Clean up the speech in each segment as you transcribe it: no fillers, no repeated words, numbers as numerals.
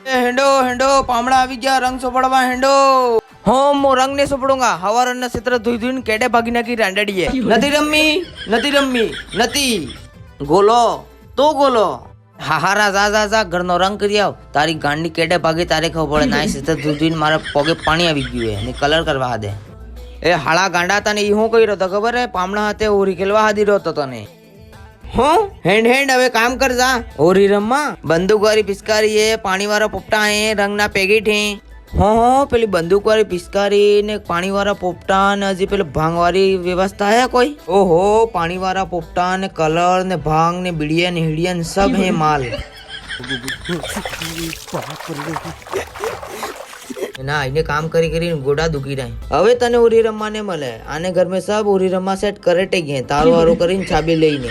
हेंडो हेंडो पामड़ा આવી ગયા રંગ સોપડવા હેંડો હું રંગ ને સોપડુંગા હવાર અને સિત્ર ધોઈ ધોઈને કેડે ભાગી નાખી રાંડડીએ નથી રમ્મી નથી ગોલો તો ગોલો હાહારા જા ઘરનો રંગ કરી આવ તારી ગાંડી કેડે ભાગી તારે ખબર પડે ના સિત્ર ધોઈ ધોઈને મારા પગે પાણી આવી ગયું હે ને કલર કરવા દે એ હાળા ગાંડા તને ઈ હું કહી રહ્યો તો ખબર હે પામણા હાથે ઓરી ખેલવા હાદી રહ્યો તો તને હું હેન્ડ હવે કામ કર જા ઓરી રમવા બંદૂક વાળી પિસ્કારી એ પાણી વાળા પોપટા એ રંગના પેકેટ હે હો પેલી બંદૂક વાળી પિસ્કારી ને પાણી વાળા પોપટા ને હજી પેલી ભાંગ વાળી વ્યવસ્થા હે કોઈ ઓહો પાણી વાળા પોપટા ને કલર ને ભાંગ ને બીડિયા ને હીડિયા ને सब है माल ના એને કામ કરી કરીને ગોડા દુખી રહ્યા હવે તને ઓરી રમવા ને મળે આને ઘર में सब ઓરી રમવા સેટ કરે ગયે તારું હારું કરીને છાબી લઈને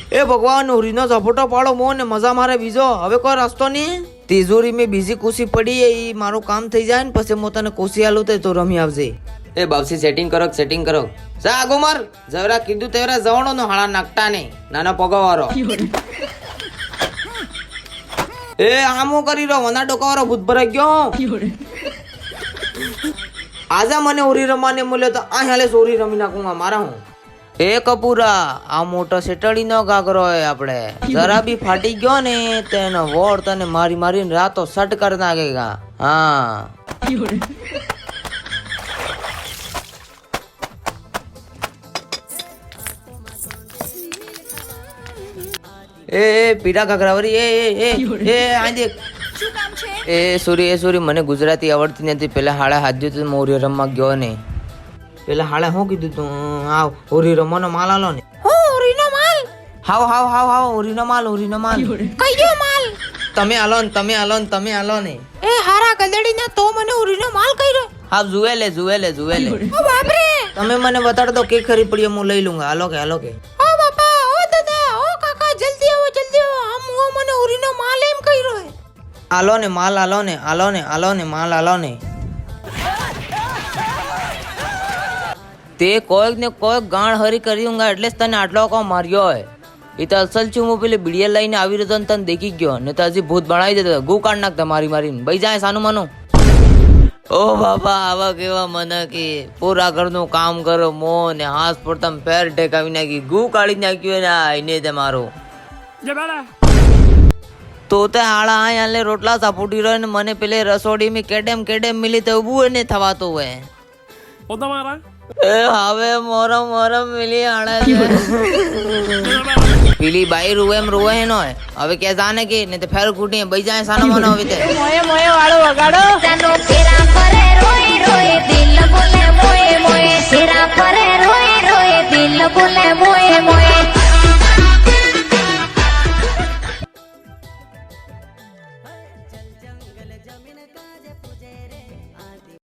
એ ભગવાન ઓરીનો ઝપોટો પાડો મો ને મજા મારે બીજો હવે કોઈ રસ્તો નહીં તિજોરી में બીજી કુસી પડી એ મારું કામ થઈ જાય ને પછી હું તને કુસી આલું તો રમી આવજે એ બાપસી સેટિંગ કરો જા આગોમર જવરા કીધું તેવરા જવાનો નો હાળા નાખતા ને નાના પગાવારો એ આમો કરી રહ્યો વના ડોકાવાળો ભૂત ભરાઈ ગયો આજા મને ઓરી રમવાને મળ્યો તો આ હાલે સોરી રમી નાખુંગા મારા હું એ કપૂરા આ મોટો સેટડી નો ગાગરો હોય આપણે જરા બી ફાટી ગયો ને તેનો વોર તને મારીને રાતો સટ કરી નાખેગા હા એ પીડા ઘાઘરાવરી એ આ દેખ એ સોરી મને ગુજરાતી આવડતી નથી પેલા હાડા હાથ જોતો મોરી રમવા ગયો ને પેલા હાડા શું કીધું તું આવ હોરી રમવાનો માલ આલો ને હોરીનો માલ હાવ હોરીનો માલ કઈ ગયો માલ તમે આલો ને એ હારા ગંદડી ના તો મને હોરીનો માલ કર્યો હા જુએ લે ઓ બાપ રે તમે મને બતાડ દો કે ખરી પડી હું લઈ લઉંગા હાલો કે ઓ બાપા ઓ દાદા ઓ કાકા જલ્દી આવો આમ હું મને હોરીનો માલ એમ કર્યો હે આલો ને માલ માલ આલો ને તે કોઈક ને કોઈક ગાણ હરી કરીઉંગા એટલે તને આટલો કો માર્યો હોય એ તો અસલ છું હું પેલી બીડીએ લઈને આવી રહ્યો તને દેખી ગયો ને તો હજી ભૂત બનાવી દેતો ગુ કાઢ નાખતા મારીને ભાઈ જાય સાનું માનું ઓ બાપા આવા કેવા મને કે પૂરા ઘરનું કામ કરો મો ને હાથ પર તમે પેર ટેકાવી નાખી ગુ કાઢી નાખ્યું ને આઈને તે મારો તો તે હાળા આલે રોટલા સાપુટી રહ્યો ને મને પેલે રસોડી में કેડેમ મિલી તો ઉભું ને થવાતું હોય ઓ તમારા એ હવે મોરમ મિલી આડા પીલી બાઈ રોવે નો હવે કે જાને કે ને તે ફેર કુટી બઈ જાય સાનો મનો હવે તે મોય વાળો વગાડો જાનો ફેરા કરે રોય દિલ બોલે મોય ફેરા કરે રોય દિલ બોલે મોય